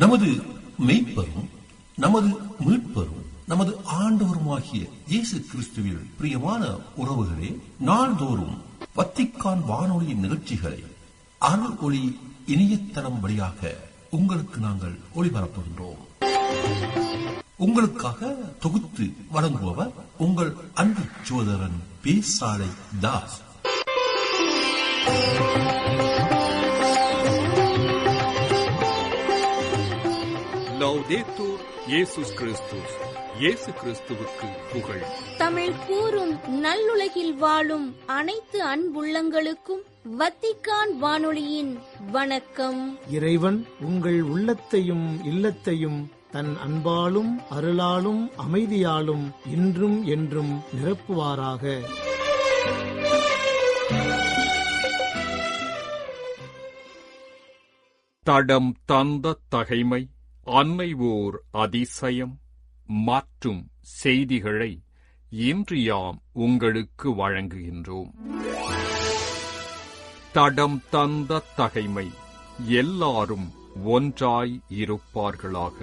நமது மெய்ப்பரும் நமது மீட்பரும் நமது ஆண்டவருமாகிய இயேசு கிறிஸ்துவில் பிரியமான உறவுகளே, நாள்தோறும் வத்திக்கான் வானொலியின் நிகழ்ச்சிகளை அருள் ஒளி இணையதளம் வழியாக உங்களுக்கு நாங்கள் ஒளிபரப்புகின்றோம். உங்களுக்காக தொகுத்து வழங்குபவர் உங்கள் அன்பு சகோதரன் பேசாலை தாஸ். லௌதேத்தூர் இயேசுஸ் கிறிஸ்துஸ். இயேசு கிறிஸ்துவுக்கு புகழ். தமிழ் கூறும் நல்லுலகில் வாழும் அனைத்து அன்புள்ளங்களுக்கும் வத்திக்கான் வானொலியின் வணக்கம். இறைவன் உங்கள் உள்ளத்தையும் இல்லத்தையும் தன் அன்பாலும் அருளாலும் அமைதியாலும் இன்றும் என்றும் நிரப்புவாராக. தடம் தந்த தகைமை, அன்னை ஓர் அதிசயம் மாற்றும் செய்திகளை இன்று யாம் உங்களுக்கு வழங்குகின்றோம். தடம் தந்த தகைமை, எல்லாரும் ஒன்றாய் இருப்பார்களாக.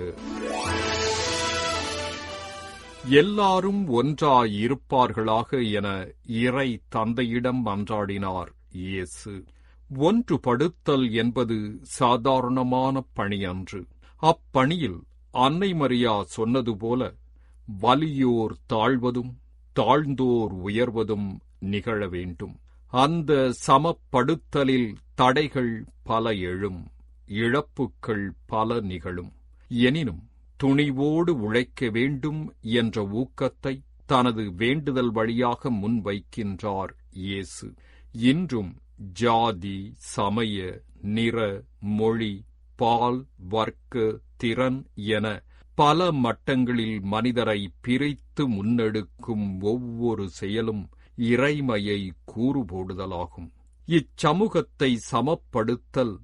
எல்லாரும் ஒன்றாய் இருப்பார்களாக என இறை தந்தையிடம் மன்றாடினார் இயேசு. ஒன்றுபடுத்தல் என்பது சாதாரணமான பணி அன்று. அப்பணியில் அன்னை மரியா சொன்னது போல வலியோர் தாழ்வதும் தாழ்ந்தோர் உயர்வதும் நிகழ வேண்டும். அந்த சமப்படுத்தலில் தடைகள் பல எழும், இழப்புக்கள் பல நிகழும். எனினும் துணிவோடு உழைக்க வேண்டும் என்ற ஊக்கத்தை தனது வேண்டுதல் வழியாக முன்வைக்கின்றார் இயேசு. இன்றும் ஜாதி, சமய, நிற, மொழி, பால், வர்க்க, திறன் என பல மட்டங்களில் மனிதரை பிரித்து முன்னெடுக்கும் ஒவ்வொரு செயலும் இறைமையை கூறுபோடுதலாகும். இச்சமூகத்தை சமப்படுத்தல்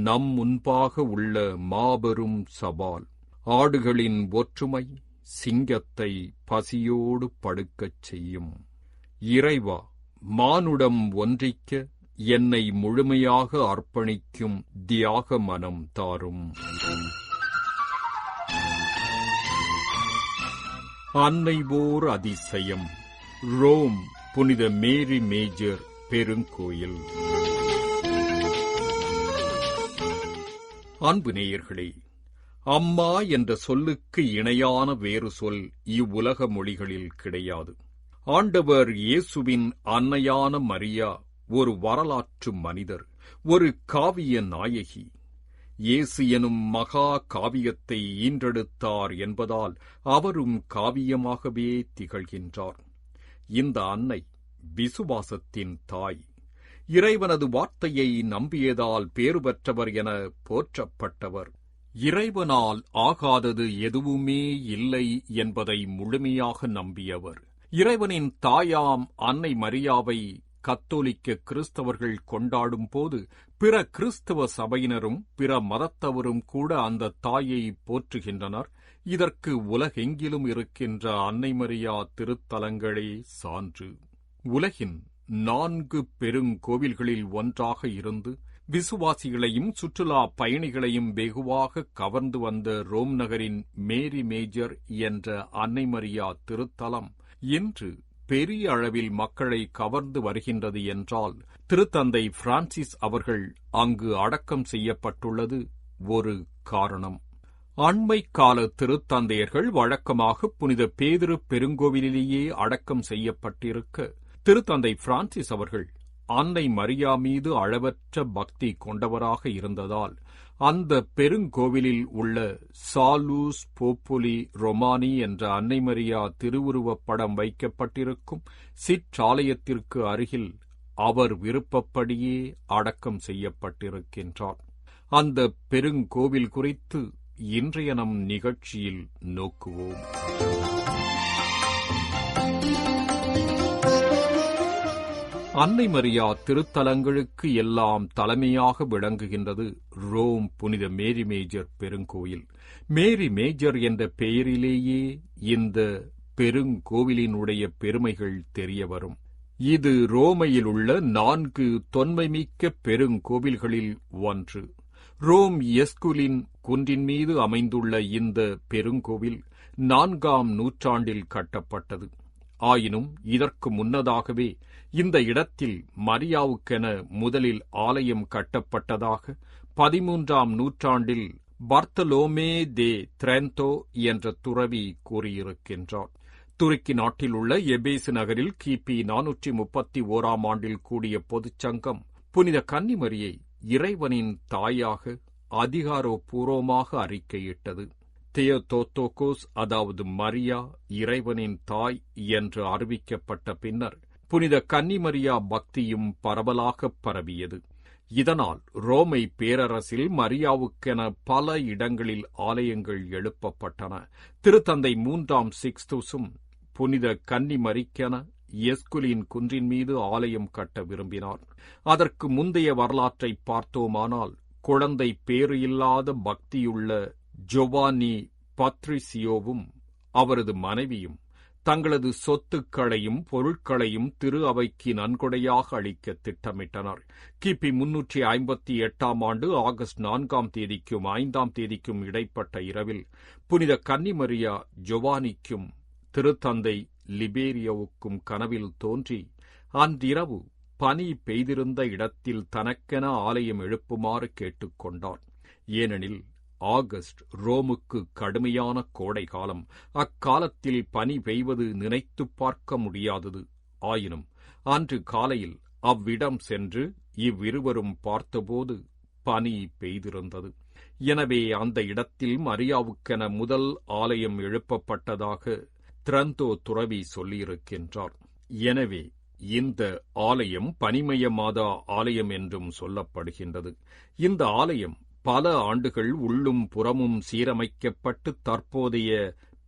நம் முன்பாக உள்ள மாபெரும் சவால். ஆடுகளின் ஒற்றுமை சிங்கத்தை பசியோடு படுக்கச் செய்யும். இறைவா, மானுடம் ஒன்றிக்க என்னை முழுமையாக அர்ப்பணிக்கும் தியாக மனம் தாரும். அன்னை ஓர் அதிசயம். ரோம் புனித மேரி மேஜர் பெருங்கோயில். அன்பு நேயர்களே, அம்மா என்ற சொல்லுக்கு இணையான வேறு சொல் இவ்வுலக மொழிகளில் கிடையாது. ஆண்டவர் இயேசுவின் அன்னையான மரியா ஒரு வரலாற்று மனிதர், ஒரு காவிய நாயகி. இயேசு எனும் மகா காவியத்தை ஈன்றெடுத்தார் என்பதால் அவரும் காவியமாகவே திகழ்கின்றார். இந்த அன்னை விசுவாசத்தின் தாய். இறைவனது வார்த்தையை நம்பியதால் பேறு பெற்றவர் என போற்றப்பட்டவர். இறைவனால் ஆகாதது எதுவுமே இல்லை என்பதை முழுமையாக நம்பியவர். இறைவனின் தாயாம் அன்னை மரியாவை கத்தோலிக்க கிறிஸ்தவர்கள் கொண்டாடும் போது பிற கிறிஸ்தவ சபையினரும் பிற மதத்தவரும் கூட அந்த தாயை போற்றுகின்றனர். இதற்கு உலகெங்கிலும் இருக்கின்ற அன்னை மரியா திருத்தலங்களே சான்று. உலகின் 4 பெருங்கோவில்களில் ஒன்றாக இருந்து விசுவாசிகளையும் சுற்றுலா பயணிகளையும் வெகுவாக கவர்ந்து வந்த ரோம் நகரின் மேரி மேஜர் என்ற அன்னை மரியா திருத்தலம் இன்று பெரிய அளவில் மக்களை கவர்ந்து வருகின்றது என்றால் திருத்தந்தை பிரான்சிஸ் அவர்கள் அங்கு அடக்கம் செய்யப்பட்டுள்ளது ஒரு காரணம். அண்மை கால திருத்தந்தையர்கள் வழக்கமாக புனித பேதுரு பெருங்கோவிலிலேயே அடக்கம் செய்யப்பட்டிருக்க, திருத்தந்தை பிரான்சிஸ் அவர்கள் அன்னை மரியா மீது அளவற்ற பக்தி கொண்டவராக இருந்ததால் அந்த பெருங்கோவிலில் உள்ள சாலூஸ் போப்புலி ரொமானி என்ற அன்னை மரியா திருவுருவப் படம் வைக்கப்பட்டிருக்கும் சிற்றாலயத்திற்கு அருகில் அவர் விருப்பப்படியே அடக்கம் செய்யப்பட்டிருக்கின்றார். அந்த பெருங்கோவில் குறித்து இன்றைய நம் நிகழ்ச்சியில் நோக்குவோம். அன்னை மரியா திருத்தலங்களுக்கு எல்லாம் தலைமையாக விளங்குகின்றது ரோம் புனித மேரி மேஜர் பெருங்கோயில். மேரி மேஜர் என்ற பெயரிலேயே இந்த பெருங்கோவிலினுடைய பெருமைகள் தெரியவரும். இது ரோமையில் உள்ள 4 தொன்மைமிக்க பெருங்கோவில்களில் ஒன்று. ரோம் எஸ்குலின் குன்றின் மீது அமைந்துள்ள இந்த பெருங்கோவில் 4ஆம் நூற்றாண்டில் கட்டப்பட்டது. ஆயினும் இதற்கு முன்னதாகவே இந்த இடத்தில் மரியாவுக்கென முதலில் ஆலயம் கட்டப்பட்டதாக 13ஆம் நூற்றாண்டில் பர்த்தலோமே தே திரெந்தோ என்ற துறவி கூறியிருக்கின்றார். துருக்கி நாட்டில் உள்ள எபேசு நகரில் கிபி 431ஆம் ஆண்டில் கூடிய பொதுச்சங்கம் புனித கன்னிமரியை இறைவனின் தாயாக அதிகாரப்பூர்வமாக அறிக்கையிட்டது. தியோதோத்தோகோஸ், அதாவது மரியா இறைவனின் தாய் என்று அறிவிக்கப்பட்ட பின்னர் புனித கன்னிமரியா பக்தியும் பரவலாக பரவியது. இதனால் ரோமை பேரரசில் மரியாவுக்கென பல இடங்களில் ஆலயங்கள் எழுப்பப்பட்டன. திருத்தந்தை 3ஆம் சிக்ஸ்துஸும் புனித கன்னிமரிக்கென எஸ்குலின் குன்றின் மீது ஆலயம் கட்ட விரும்பினார். அதற்கு முந்தைய வரலாற்றை பார்த்தோமானால், குழந்தை பேறு இல்லாத பக்தியுள்ள ஜொவானி பத்ரிசியோவும் அவரது மனைவியும் தங்களது சொத்துக்களையும் பொருட்களையும் திரு அவைக்கு நன்கொடையாக அளிக்க திட்டமிட்டனர். கிபி 358ஆம் ஆண்டு ஆகஸ்ட் 4ஆம் தேதிக்கும் 5ஆம் தேதிக்கும் இடைப்பட்ட இரவில் புனித கன்னிமரியா ஜொவானிக்கும் திருத்தந்தை லிபேரியோவுக்கும் கனவில் தோன்றி அன்றிரவு பனி பெய்திருந்த இடத்தில் தனக்கென ஆலயம் எழுப்புமாறு கேட்டுக்கொண்டார். ஏனெனில் ஆகஸ்ட் ரோமுக்கு கடுமையான கோடை காலம். அக்காலத்தில் பனி பெய்வது நினைத்து பார்க்க முடியாதது. ஆயினும் அன்று காலையில் அவ்விடம் சென்று இவ்விருவரும் பார்த்தபோது பனி பெய்திருந்தது. எனவே அந்த இடத்தில் மரியாவுக்கென முதல் ஆலயம் எழுப்பப்பட்டதாக திரெந்தோ துறவி சொல்லியிருக்கின்றார். எனவே இந்த ஆலயம் பனிமய மாதா ஆலயம் என்றும் சொல்லப்படுகின்றது. இந்த ஆலயம் பல ஆண்டுகள் உள்ளும் புறமும் சீரமைக்கப்பட்டு தற்போதைய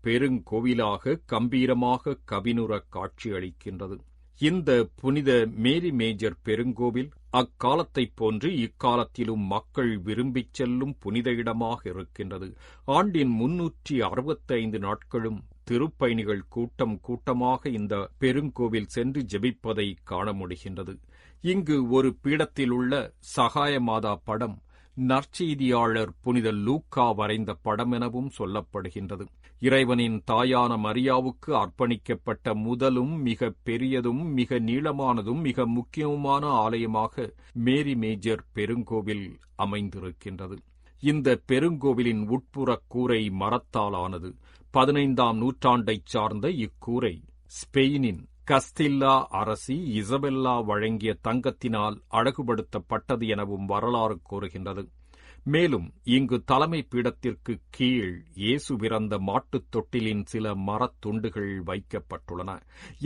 பெருங்கோவிலாக கம்பீரமாக கவினுற காட்சியளிக்கின்றது. இந்த புனித மேரி மேஜர் பெருங்கோவில் அக்காலத்தைப் போன்று இக்காலத்திலும் மக்கள் விரும்பிச் செல்லும் புனித இடமாக இருக்கின்றது. ஆண்டின் 365 நாட்களும் திருப்பயணிகள் கூட்டம் கூட்டமாக இந்த பெருங்கோவில் சென்று ஜெபிப்பதை காண முடிகின்றது. இங்கு ஒரு பீடத்தில் உள்ள சகாய மாதா படம் நற்செய்தியாளர் புனித லூக்கா வரைந்த படம் எனவும் சொல்லப்படுகின்றது. இறைவனின் தாயான மரியாவுக்கு அர்ப்பணிக்கப்பட்ட முதலும் மிக பெரியதும் மிக நீளமானதும் மிக முக்கியமான ஆலயமாக மேரி மேஜர் பெருங்கோவில் அமைந்திருக்கின்றது. இந்த பெருங்கோவிலின் உட்புற கூரை மரத்தால் ஆனது. 15ஆம் நூற்றாண்டைச் சார்ந்த இக்கூரை ஸ்பெயினின் கஸ்தில்லா அரசி இசபெல்லா வழங்கிய தங்கத்தினால் அழகுபடுத்தப்பட்டது எனவும் வரலாறு கூறுகின்றது. மேலும் இங்கு தலைமை பீடத்திற்கு கீழ் இயேசு பிறந்த மாட்டுத் தொட்டிலின் சில மரத்துண்டுகள் வைக்கப்பட்டுள்ளன.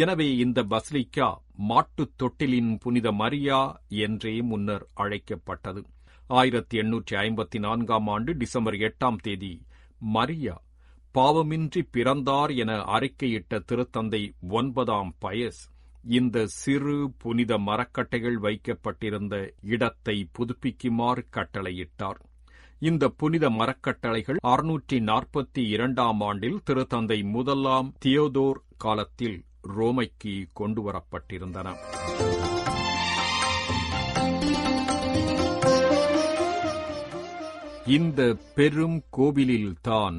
எனவே இந்த பசிலிக்கா மாட்டுத் தொட்டிலின் புனித மரியா என்றே முன்னர் அழைக்கப்பட்டது. 1854ஆம் ஆண்டு டிசம்பர் 8ஆம் தேதி மரியா பாவமின்றி பிறந்தார் என அறிக்கையிட்ட திருத்தந்தை 9ஆம் பயஸ் இந்த சிறு புனித மரக்கட்டைகள் வைக்கப்பட்டிருந்த இடத்தை புதுப்பிக்குமாறு கட்டளையிட்டார். இந்த புனித மரக்கட்டளைகள் 642ஆம் ஆண்டில் திருத்தந்தை 1ஆம் தியோதோர் காலத்தில் ரோமைக்கு கொண்டுவரப்பட்டிருந்தன. இந்த பெரும் கோவிலில்தான்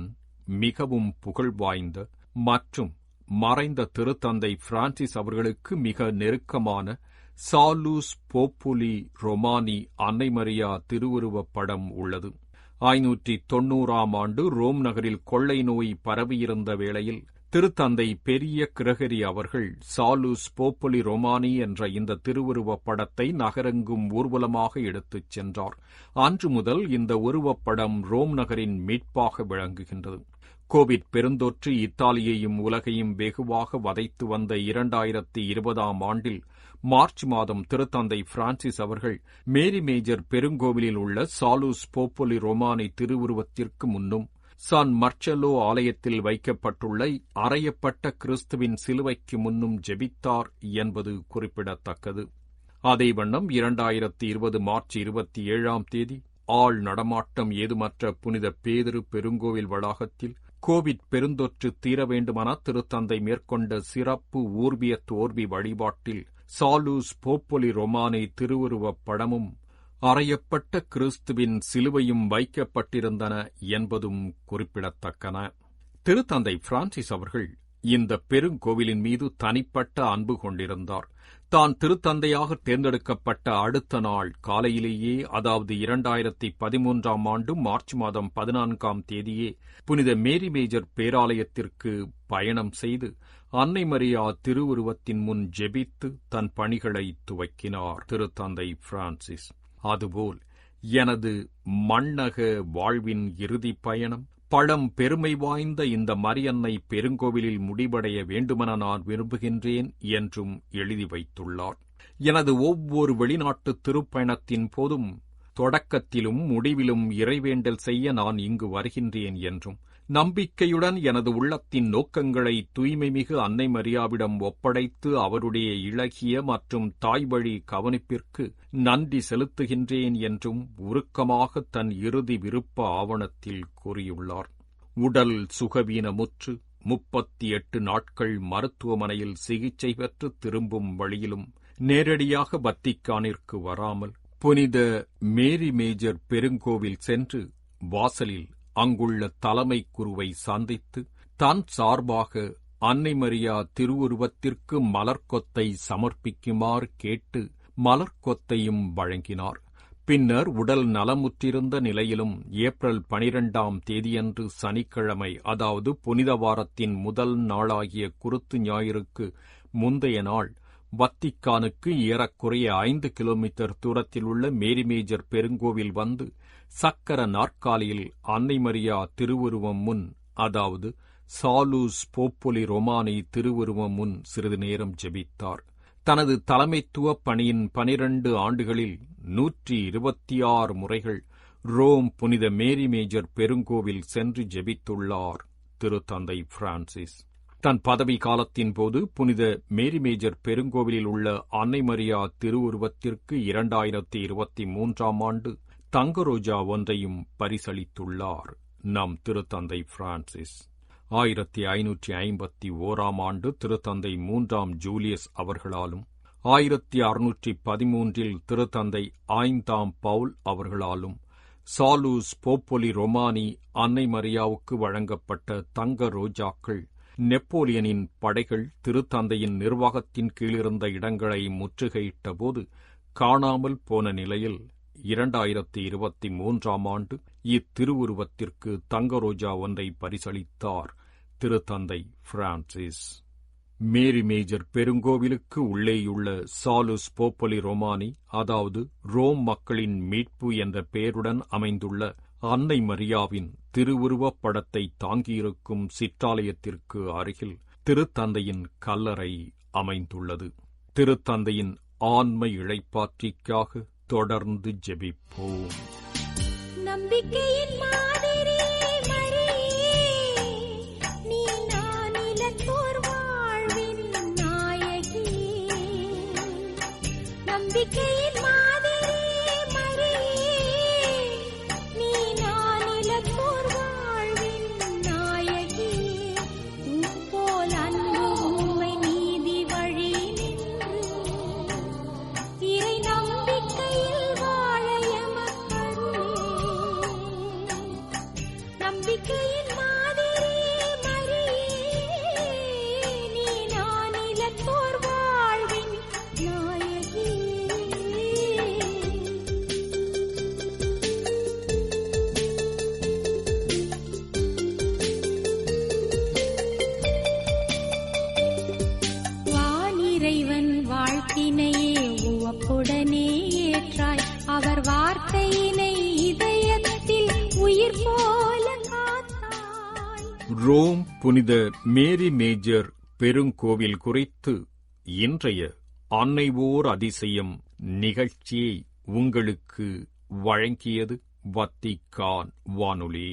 மிகவும் புகழ் வாய்ந்த மற்றும் மறைந்த திருத்தந்தை பிரான்சிஸ் அவர்களுக்கு மிக நெருக்கமான சாலூஸ் போப்புலி ரொமானி அன்னை மரியா திருவுருவப் படம் உள்ளது. 590ஆம் ஆண்டு ரோம் நகரில் கொள்ளை நோய் பரவியிருந்த வேளையில் திருத்தந்தை பெரிய கிரகரி அவர்கள் சாலூஸ் போப்புலி ரொமானி என்ற இந்த திருவுருவப் படத்தை நகரெங்கும் ஊர்வலமாக எடுத்துச் சென்றார். அன்று முதல் இந்த உருவப்படம் ரோம் நகரின் மீட்பாக விளங்குகின்றது. கோவிட் பெருந்தொற்று இத்தாலியையும் உலகையும் வெகுவாக வதைத்து வந்த 2020ஆம் ஆண்டில் மார்ச் மாதம் திருத்தந்தை பிரான்சிஸ் அவர்கள் மேரி மேஜர் பெருங்கோவிலில் உள்ள சாலூஸ் போப்புலி ரொமானி திருவுருவத்திற்கு முன்னும் சான் மர்ச்செல்லோ ஆலயத்தில் வைக்கப்பட்டுள்ள அறையப்பட்ட கிறிஸ்துவின் சிலுவைக்கு முன்னும் ஜெபித்தார் என்பது குறிப்பிடத்தக்கது. அதே வண்ணம் 2020 மார்ச் 27ஆம் தேதி ஆள் நடமாட்டம் ஏதுமற்ற புனித பேதுரு பெருங்கோவில் வளாகத்தில் கோவிட் பெருந்தொற்று தீர வேண்டுமென திருத்தந்தை மேற்கொண்ட சிறப்பு ஊர்பிய தோர்வி வழிபாட்டில் சாலூஸ் போப்பொலி ரொமானி திருவுருவப் படமும் அறையப்பட்ட கிறிஸ்துவின் சிலுவையும் வைக்கப்பட்டிருந்தன என்பதும் குறிப்பிடத்தக்கன. திருத்தந்தை பிரான்சிஸ் அவர்கள் இந்த பெருங்கோவிலின் மீது தனிப்பட்ட அன்பு கொண்டிருந்தார். தான் திருத்தந்தையாக தேர்ந்தெடுக்கப்பட்ட அடுத்த நாள் காலையிலேயே, அதாவது 2013 மார்ச் மாதம் 14 புனித மேரி மேஜர் பேராலயத்திற்கு பயணம் செய்து அன்னை மரியா திருவுருவத்தின் முன் ஜெபித்து தன் பணிகளை துவக்கினார் திருத்தந்தை பிரான்சிஸ். அதுபோல் எனது மண்ணக வாழ்வின் இறுதிப் பயணம் பழம் பெருமை வாய்ந்த இந்த மரியன்னை பெருங்கோவிலில் முடிவடைய வேண்டுமென நான் விரும்புகின்றேன் என்றும் எழுதி வைத்துள்ளார். எனது ஒவ்வொரு வெளிநாட்டு திருப்பயணத்தின் போதும் தொடக்கத்திலும் முடிவிலும் இறைவேண்டல் செய்ய நான் இங்கு வருகின்றேன் என்றும், நம்பிக்கையுடன் எனது உள்ளத்தின் நோக்கங்களை தூய்மைமிகு அன்னை மரியாவிடம் ஒப்படைத்து அவருடைய இளகிய மற்றும் தாய்வழி கவனிப்பிற்கு நன்றி செலுத்துகின்றேன் என்றும் உருக்கமாக தன் இறுதி விருப்ப ஆவணத்தில் கூறியுள்ளார். உடல் சுகவீனமுற்று 38 நாட்கள் மருத்துவமனையில் சிகிச்சை பெற்று திரும்பும் வழியிலும் நேரடியாக வத்திக்கானிற்கு வராமல் புனித மேரி மேஜர் பெருங்கோவில் சென்று வாசலில் அங்குள்ள தலைமை குருவை சந்தித்து தன் சார்பாக அன்னை மரியா திருவுருவத்திற்கு மலர்க்கொத்தை சமர்ப்பிக்குமாறு கேட்டு மலர்க்கொத்தையும் வழங்கினார். பின்னர் உடல் நலமுற்றிருந்த நிலையிலும் ஏப்ரல் 12 சனிக்கிழமை, அதாவது புனித வாரத்தின் முதல் நாளாகிய குருத்து ஞாயிறுக்கு முந்தைய நாள், வத்திக்கானுக்கு ஏறக்குறைய 5 கிலோமீட்டர் தூரத்தில் உள்ள மேரி மேஜர் பெருங்கோவில் வந்து சக்கர நாற்காலியில் அன்னை மரியா திருவுருவம் முன், அதாவது சாலூஸ் போப்பொலி ரொமானி திருவுருவம் முன் சிறிது நேரம் ஜெபித்தார். தனது தலைமைத்துவ பணியின் 12 ஆண்டுகளில் 126 முறைகள் ரோம் புனித மேரி மேஜர் பெருங்கோவில் சென்று ஜெபித்துள்ளார் திருத்தந்தை பிரான்சிஸ். தன் பதவி காலத்தின் போது புனித மேரி மேஜர் பெருங்கோவிலில் உள்ள அன்னை மரியா திருவுருவத்திற்கு 2023 தங்க ரோஜா ஒன்றையும் பரிசளித்துள்ளார் நம் திருத்தந்தை பிரான்சிஸ். 1551 திருத்தந்தை 3 ஜூலியஸ் அவர்களாலும், 1613 திருத்தந்தை 5 பவுல் அவர்களாலும் சாலூஸ் போப்பொலி ரொமானி அன்னை மரியாவுக்கு வழங்கப்பட்ட தங்க ரோஜாக்கள் நெப்போலியனின் படைகள் திருத்தந்தையின் நிர்வாகத்தின் கீழிருந்த இடங்களை முற்றுகையிட்டபோது காணாமல் போன நிலையில் 2023 இத்திருவுருவத்திற்கு தங்க ரோஜா ஒன்றை பரிசளித்தார் திருத்தந்தை பிரான்சிஸ். மேரி மேஜர் பெருங்கோவிலுக்கு உள்ளேயுள்ள சாலூஸ் போப்பொலி ரொமானி, அதாவது ரோம் மக்களின் மீட்பு என்ற பெயருடன் அமைந்துள்ள அன்னை மரியாவின் திருவுருவப் படத்தை தாங்கியிருக்கும் சிற்றாலயத்திற்கு அருகில் திருத்தந்தையின் கல்லறை அமைந்துள்ளது. திருத்தந்தையின் ஆன்ம இளைப்பாற்றிக்காக தொடர்ந்து ஜெபிப்போம். நம்பிக்கையின் மாதிரி மரியே, நீ நானிலத்தோர் வாழ்வின் நாயகியே. நம்பிக்கையின் மாதிரி மரியே, நீ நானிலத்தோர் வாழ்வின் நாயகியே. உப்போல் அன்பு உண்மை நீதி வழி நின்று இறை நம்பிக்கையில் வாழ எமக்கருளே. நம்பிக்கையின் மாதிரி மரியே, நீ நானிலத்தோர் வாழ்வின் நாயகியே. வானிறைவன் வாழ்த்தினையே உவப்புடனே ஏற்றாய், அவர் வார்த்தையினை இதயத்தில் உயிர் போல காத்தாய். ரோம் புனித மேரி மேஜர் பெருங்கோவில் குறித்து இன்றைய அன்னைவோர் அதிசயம் நிகழ்ச்சியை உங்களுக்கு வழங்கியது வத்திக்கான் வானொலி.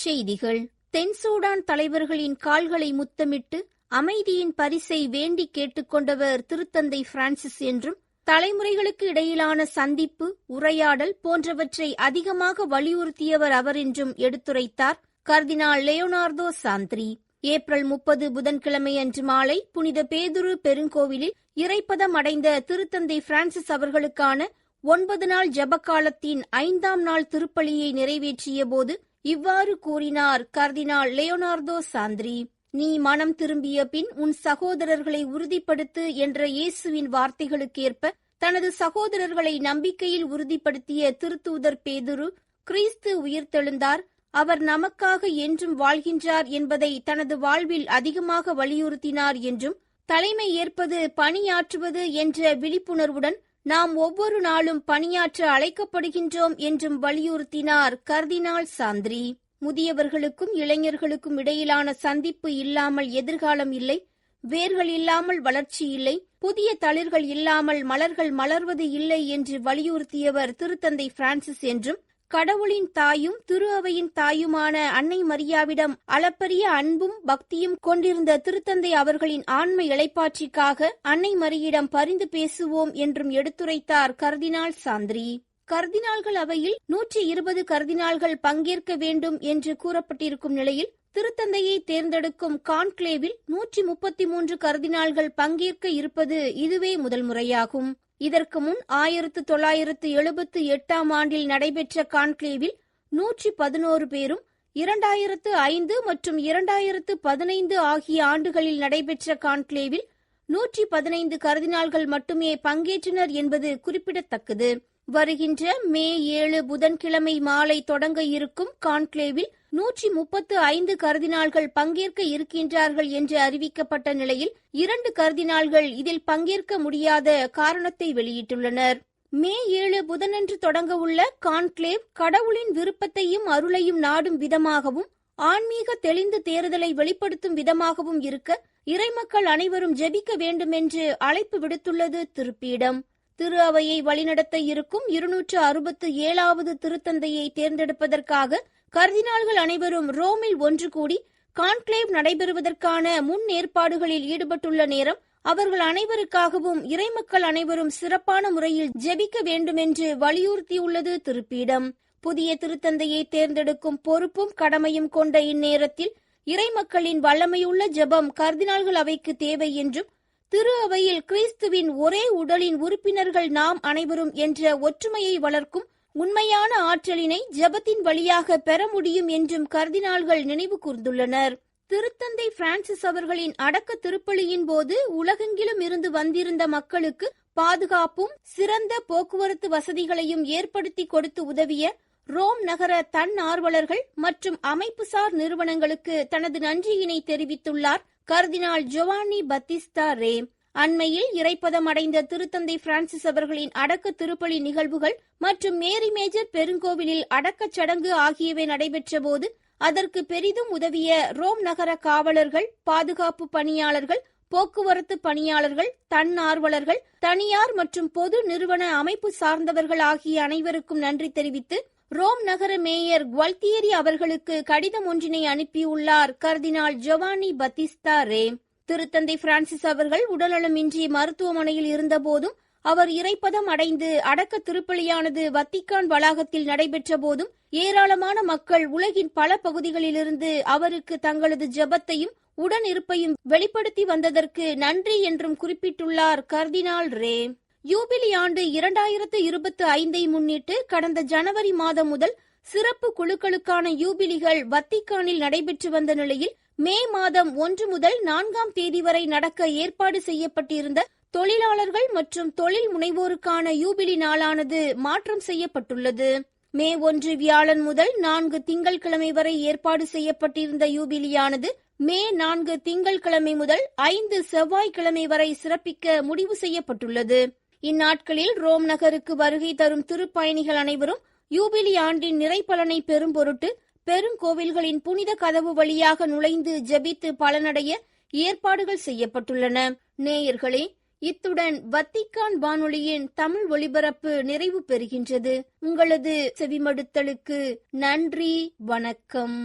செய்திகள். தென் சூடான் தலைவர்களின் கால்களை முத்தமிட்டு அமைதியின் பரிசை வேண்டி கேட்டுக்கொண்டவர் திருத்தந்தை பிரான்சிஸ் என்றும், தலைமுறைகளுக்கு இடையிலான சந்திப்பு, உரையாடல் போன்றவற்றை அதிகமாக வலியுறுத்தியவர் அவர் என்றும் எடுத்துரைத்தார் கர்தினால் லியோனார்தோ சாந்திரி. ஏப்ரல் 30 புதன்கிழமை அன்று மாலை புனித பேதுரு பெருங்கோவிலில் இறைப்பதம் அடைந்த திருத்தந்தை பிரான்சிஸ் அவர்களுக்கான 9 நாள் ஜபக்காலத்தின் 5ஆம் நாள் திருப்பலியை நிறைவேற்றிய போது இவ்வாறு கூறினார் கர்தினால் லியோனார்தோ சாந்திரி. நீ மனம் திரும்பிய பின் உன் சகோதரர்களை உறுதிப்படுத்து என்ற இயேசுவின் வார்த்தைகளுக்கேற்ப தனது சகோதரர்களை நம்பிக்கையில் உறுதிப்படுத்திய திருத்தூதர் பேதுரு, கிறிஸ்து உயிர்த்தெழுந்தார், அவர் நமக்காக என்றும் வாழ்கின்றார் என்பதை தனது வாழ்வில் அதிகமாக வலியுறுத்தினார் என்றும், தலைமை ஏற்பது பணியாற்றுவது என்ற விழிப்புணர்வுடன் நாம் ஒவ்வொரு நாளும் பணியாற்ற அழைக்கப்படுகின்றோம் என்றும் வலியுறுத்தினார் கர்தினால் சாந்திரி. முதியவர்களுக்கும் இளைஞர்களுக்கும் இடையிலான சந்திப்பு இல்லாமல் எதிர்காலம் இல்லை, வேர்கள் இல்லாமல் வளர்ச்சி இல்லை, புதிய தளிர்கள் இல்லாமல் மலர்கள் மலர்வது இல்லை என்று வலியுறுத்தியவர் திருத்தந்தை பிரான்சிஸ் என்றும், கடவுளின் தாயும் திரு அவையின் தாயுமான அன்னை மரியாவிடம் அளப்பரிய அன்பும் பக்தியும் கொண்டிருந்த திருத்தந்தை அவர்களின் ஆன்ம இளைப்பாற்றிக்காக அன்னை மரியிடம் பரிந்து பேசுவோம் என்றும் எடுத்துரைத்தார் கர்தினால் சாந்திரி. கர்தினால்கள் அவையில் 120 கர்தினால்கள் பங்கேற்க வேண்டும் என்று கூறப்பட்டிருக்கும் நிலையில் திருத்தந்தையை தேர்ந்தெடுக்கும் கான்க்ளேவில் 133 கர்தினால்கள் பங்கேற்க இருப்பது இதுவே முதல் முறையாகும். இதற்கு முன் 1978ஆம் ஆண்டில் நடைபெற்ற கான்க்ளேவில் 111 பேரும், 2005 மற்றும் 2015 ஆகிய ஆண்டுகளில் நடைபெற்ற கான்க்ளேவில் 115 கர்தினால்கள் மட்டுமே பங்கேற்றனர் என்பது குறிப்பிடத்தக்கது. வருகின்ற மே 7 புதன்கிழமை மாலை தொடங்க இருக்கும் கான்க்ளேவில் 135 கர்தினால்கள் பங்கேற்க இருக்கின்றார்கள் என்று அறிவிக்கப்பட்ட நிலையில் 2 கர்தினால்கள் இதில் பங்கேற்க முடியாத காரணத்தை வெளியிட்டுள்ளனர். மே 7 புதனன்று தொடங்க உள்ள கான்க்ளேவ் கடவுளின் விருப்பத்தையும் அருளையும் நாடும் விதமாகவும், ஆன்மீக தெளிந்து தேறுதலை வெளிப்படுத்தும் விதமாகவும் இருக்க இறைமக்கள் அனைவரும் ஜெபிக்க வேண்டுமென்று அழைப்பு விடுத்துள்ளது திருப்பீடம். திரு அவையை வழிநடத்த இருக்கும் 267வது திருத்தந்தையை தேர்ந்தெடுப்பதற்காக கர்தினால்கள் அனைவரும் ரோமில் ஒன்று கூடி கான்க்ளேவ் நடைபெறுவதற்கான முன் ஏற்பாடுகளில் ஈடுபட்டுள்ள நேரம் அவர்கள் அனைவருக்காகவும் இறைமக்கள் அனைவரும் சிறப்பான முறையில் ஜெபிக்க வேண்டுமென்று வலியுறுத்தியுள்ளது திருப்பீடம். புதிய திருத்தந்தையை தேர்ந்தெடுக்கும் பொறுப்பும் கடமையும் கொண்ட இந்நேரத்தில் இறைமக்களின் வல்லமையுள்ள ஜெபம் கர்தினால்கள் அவைக்கு தேவை என்றும், திரு அவையில் கிறிஸ்துவின் ஒரே உடலின் உறுப்பினர்கள் நாம் அனைவரும் என்ற ஒற்றுமையை வளர்க்கும் உண்மையான ஆற்றலினை ஜெபத்தின் வழியாக பெற முடியும் என்றும் கர்தினால்கள் நினைவு கூர்ந்துள்ளனர். திருத்தந்தை பிரான்சிஸ் அவர்களின் அடக்க திருப்பலியின் போது உலகெங்கிலும் இருந்து வந்திருந்த மக்களுக்கு பாதுகாப்பும் சிறந்த போக்குவரத்து வசதிகளையும் ஏற்படுத்தி கொடுத்து உதவிய ரோம் நகர தன்னார்வலர்கள் மற்றும் அமைப்புசார் நிறுவனங்களுக்கு தனது நன்றியினை தெரிவித்துள்ளார் கர்தினால் ஜோவானி பத்திஸ்தா ரே. அண்மையில் இறைப்பதம் அடைந்த திருத்தந்தை பிரான்சிஸ் அவர்களின் அடக்க திருப்பலி நிகழ்வுகள் மற்றும் மேரி மேஜர் பெருங்கோவிலில் அடக்கச் சடங்கு ஆகியவை நடைபெற்ற போது அதற்கு பெரிதும் உதவிய ரோம் நகர காவலர்கள், பாதுகாப்பு பணியாளர்கள், போக்குவரத்து பணியாளர்கள், தன்னார்வலர்கள், தனியார் மற்றும் பொது நிறுவன அமைப்பு சார்ந்தவர்கள் ஆகிய அனைவருக்கும் நன்றி தெரிவித்து ரோம் நகர மேயர் குவல்தியரி அவர்களுக்கு கடிதம் ஒன்றினை அனுப்பியுள்ளார் கர்தினால் ஜோவானி பத்திஸ்தா ரே. திருத்தந்தை பிரான்சிஸ் அவர்கள் உடல்நலமின்றி மருத்துவமனையில் இருந்தபோதும், அவர் இறைப்பதம் அடைந்து அடக்க திருப்பலியானது வத்திக்கான் வளாகத்தில் நடைபெற்ற போதும் ஏராளமான மக்கள் உலகின் பல பகுதிகளிலிருந்து அவருக்கு தங்களது ஜெபத்தையும் உடனிருப்பையும் வெளிப்படுத்தி வந்ததற்கு நன்றி என்றும் குறிப்பிட்டுள்ளார் கர்தினால் ரே. யூபிலி ஆண்டு 2025ஐ முன்னிட்டு கடந்த ஜனவரி மாதம் முதல் சிறப்பு குழுக்களுக்கான யூபிலிகள் வத்திக்கானில் நடைபெற்று வந்த நிலையில் மே மாதம் 1 முதல் 4ஆம் தேதி வரை நடக்க ஏற்பாடு செய்யப்பட்டிருந்த தொழிலாளர்கள் மற்றும் தொழில் முனைவோருக்கான யூபிலி நாளானது மாற்றம் செய்யப்பட்டுள்ளது. மே 1 வியாழன் முதல் 4 திங்கட்கிழமை வரை ஏற்பாடு செய்யப்பட்டிருந்த யூபிலியானது மே 4 திங்கட்கிழமை முதல் 5 செவ்வாய்க்கிழமை வரை சிறப்பிக்க முடிவு செய்யப்பட்டுள்ளது. இந்நாட்களில் ரோம் நகருக்கு வருகை தரும் திருப்பயணிகள் அனைவரும் யூபிலி ஆண்டின் நிறைப்பலனை பெறும் பொருட்டு பெருங்கோவில்களின் புனித கதவு வழியாக நுழைந்து ஜெபித்து பலனடைய ஏற்பாடுகள் செய்யப்பட்டுள்ளன. நேயர்களே, இத்துடன் வத்திக்கான் வானொலியின் தமிழ் ஒலிபரப்பு நிறைவு பெறுகின்றது. உங்களது செவிமடுத்தலுக்கு நன்றி, வணக்கம்.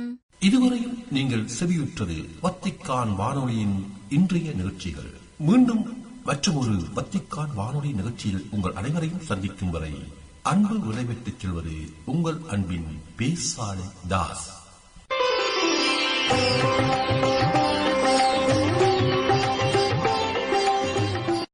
இதுவரையும் நீங்கள் செவியுற்றது வத்திக்கான் வானொலியின் இன்றைய நிகழ்ச்சிகள். மீண்டும் மற்றும் ஒரு வத்திக்கான் வானொலி நிகழ்ச்சியில் உங்கள் அனைவரையும் சந்திக்கும் வரை அன்பு விடைபெற்றுச் செல்வது உங்கள் அன்பின் பேசாலை தாஸ்.